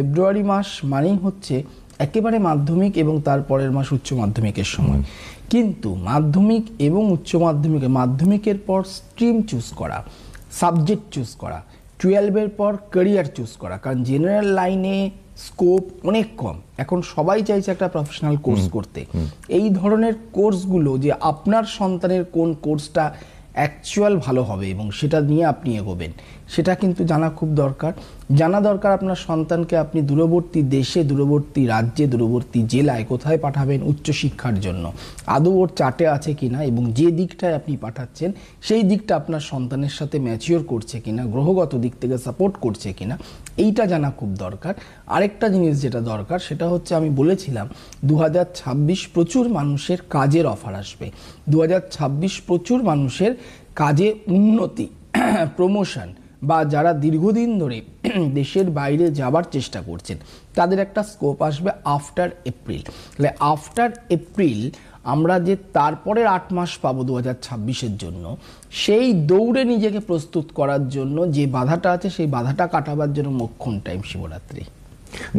ফেব্রুয়ারি মাস মানেই হচ্ছে একেবারে মাধ্যমিক এবং তারপরের মাস উচ্চ মাধ্যমিকের সময়। কিন্তু মাধ্যমিক এবং উচ্চ মাধ্যমিকের পর স্ট্রিম চুজ করা, সাবজেক্ট চুজ করা, 12-এর পর ক্যারিয়ার চুজ করা, কারণ জেনারেল লাইনে স্কোপ অনেক কম। এখন সবাই চাইছে একটা প্রফেশনাল কোর্স করতে। এই ধরনের কোর্সগুলো যে আপনার সন্তানের কোন কোর্সটা অ্যাকচুয়াল ভালো হবে এবং সেটা নিয়ে আপনি এগোবেন, সেটা কিন্তু জানা খুব দরকার। জানা দরকার আপনার সন্তানকে আপনি দূরবর্তী দেশে, দূরবর্তী রাজ্যে, দূরবর্তী জেলায় কোথায় পাঠাবেন উচ্চশিক্ষার জন্য, আদৌ ওর চার্টে আছে কিনা, এবং যে দিকটায় আপনি পাঠাচ্ছেন সেই দিকটা আপনার সন্তানের সাথে ম্যাচিওর করছে কিনা, গ্রহগত দিক থেকে সাপোর্ট করছে কিনা, এইটা জানা খুব দরকার। আরেকটা জিনিস যেটা দরকার সেটা হচ্ছে, আমি বলেছিলাম 2026 প্রচুর মানুষের কাজের অফার আসবে। 2026 প্রচুর মানুষের কাজে উন্নতি, প্রমোশন, বা যারা দীর্ঘদিন ধরে দেশের বাইরে যাবার চেষ্টা করছেন তাদের একটা স্কোপ আসবে আফটার এপ্রিল। তাহলে আফটার এপ্রিল আমরা যে তারপরের 8 মাস পাবো 2026-এর জন্য, সেই দৌড়ে নিজেকে প্রস্তুত করার জন্য যে বাধাটা আছে সেই বাধাটা কাটাবার জন্য মোক্ষম টাইম শিবরাত্রি। না